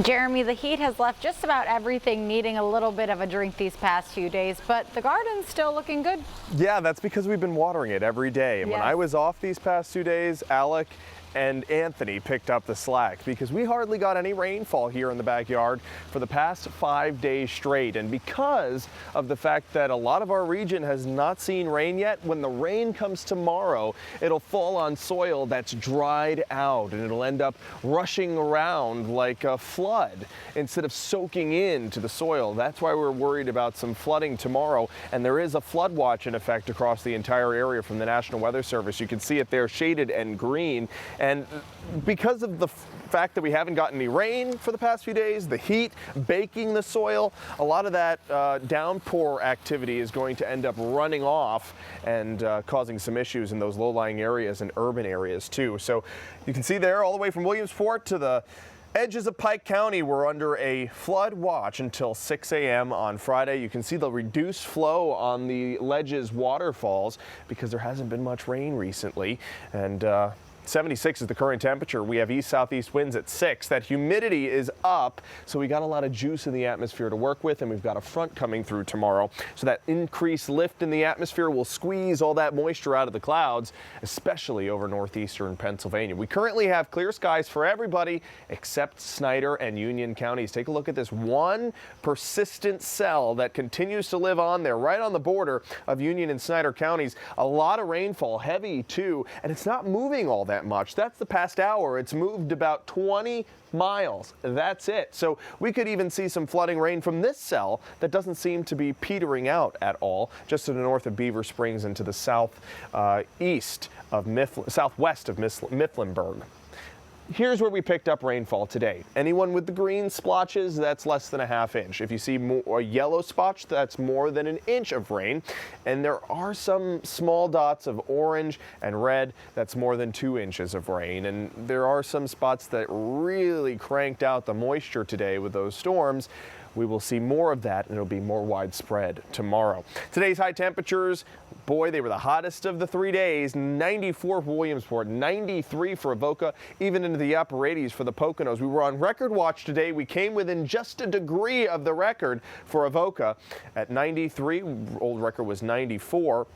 Jeremy, the heat has left just about everything needing a little bit of a drink these past few days, but the garden's still looking good. Yeah, that's because we've been watering it every day. And when I was off these past 2 days, Alec and Anthony picked up the slack because we hardly got any rainfall here in the backyard for the past 5 days straight. And because of the fact that a lot of our region has not seen rain yet, when the rain comes tomorrow, it'll fall on soil that's dried out and it'll end up rushing around like a flood instead of soaking into the soil. That's why we're worried about some flooding tomorrow. And there is a flood watch in effect across the entire area from the National Weather Service. You can see it there shaded and green. And because of the fact that we haven't gotten any rain for the past few days, the heat baking the soil, a lot of that downpour activity is going to end up running off and causing some issues in those low-lying areas and urban areas too. So you can see there all the way from Williamsport to the edges of Pike County, we're under a flood watch until 6 a.m. on Friday. You can see the reduced flow on the Ledges waterfalls because there hasn't been much rain recently. And 76 is the current temperature. We have east-southeast winds at 6. That humidity is up, so we got a lot of juice in the atmosphere to work with, and we've got a front coming through tomorrow. So that increased lift in the atmosphere will squeeze all that moisture out of the clouds, especially over northeastern Pennsylvania. We currently have clear skies for everybody except Snyder and Union counties. Take a look at this one persistent cell that continues to live on there, right on the border of Union and Snyder counties. A lot of rainfall, heavy too, and it's not moving all that much. That's the past hour. It's moved about 20 miles. That's it. So we could even see some flooding rain from this cell that doesn't seem to be petering out at all, just to the north of Beaver Springs and to the southwest of Mifflinburg. Here's where we picked up rainfall today. Anyone with the green splotches, that's less than a ½ inch. If you see a yellow spotch, that's more than an inch of rain. And there are some small dots of orange and red, that's more than 2 inches of rain. And there are some spots that really cranked out the moisture today with those storms. We will see more of that, and it'll be more widespread tomorrow. Today's high temperatures, boy, they were the hottest of the 3 days. 94 for Williamsport, 93 for Avoca, even into the upper 80s for the Poconos. We were on record watch today. We came within just a degree of the record for Avoca at 93. Old record was 94.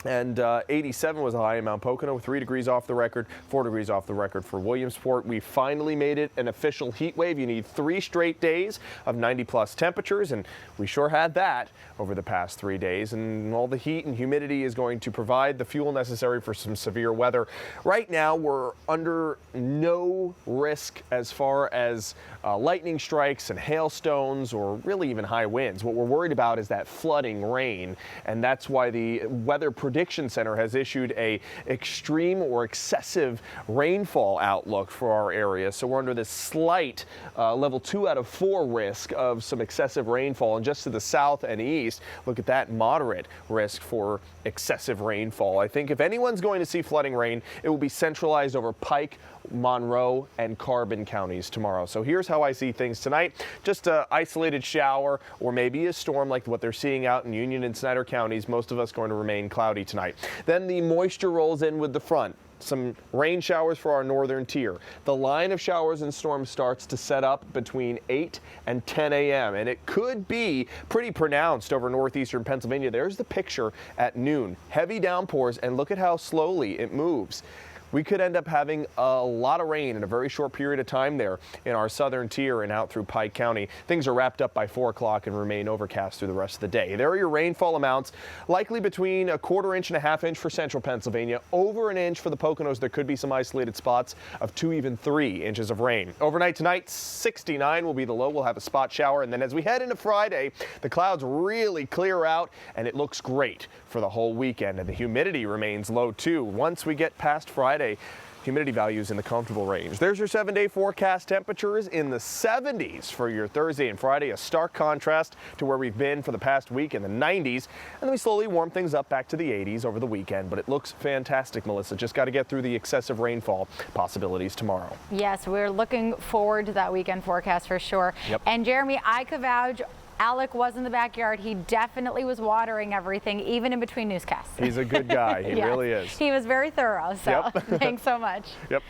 And 87 was a high in Mount Pocono, 3 degrees off the record, 4 degrees off the record for Williamsport. We finally made it an official heat wave. You need 3 straight days of 90-plus temperatures, and we sure had that over the past 3 days. And all the heat and humidity is going to provide the fuel necessary for some severe weather. Right now, we're under no risk as far as lightning strikes and hailstones or really even high winds. What we're worried about is that flooding rain, and that's why the Weather Prediction Center has issued a extreme or excessive rainfall outlook for our area. So we're under this slight level 2 out of 4 risk of some excessive rainfall. And just to the south and east, look at that moderate risk for excessive rainfall. I think if anyone's going to see flooding rain, it will be centralized over Pike, Monroe, and Carbon counties tomorrow. So here's how I see things tonight. Just an isolated shower or maybe a storm like what they're seeing out in Union and Snyder counties. Most of us going to remain cloudy tonight. Then the moisture rolls in with the front. Some rain showers for our northern tier. The line of showers and storms starts to set up between 8 and 10 a.m. and it could be pretty pronounced over northeastern Pennsylvania. There's the picture at noon. Heavy downpours, and look at how slowly it moves. We could end up having a lot of rain in a very short period of time there in our southern tier and out through Pike County. Things are wrapped up by 4 o'clock and remain overcast through the rest of the day. There are your rainfall amounts, likely between a 1/4 inch and a ½ inch for central Pennsylvania, over an inch for the Poconos. There could be some isolated spots of 2, even 3 inches of rain. Overnight tonight, 69 will be the low. We'll have a spot shower, and then as we head into Friday, the clouds really clear out, and it looks great for the whole weekend, and the humidity remains low too. Once we get past Friday, humidity values in the comfortable range. There's your 7-day forecast. Temperatures in the 70s for your Thursday and Friday, a stark contrast to where we've been for the past week in the 90s. And then we slowly warm things up back to the 80s over the weekend, but it looks fantastic, Melissa. Just got to get through the excessive rainfall possibilities tomorrow. Yes, we're looking forward to that weekend forecast for sure. Yep. And Jeremy, I could vouch Alec was in the backyard. He definitely was watering everything, even in between newscasts. He's a good guy. He Yes, really is. He was very thorough. So Yep. thanks so much. Yep.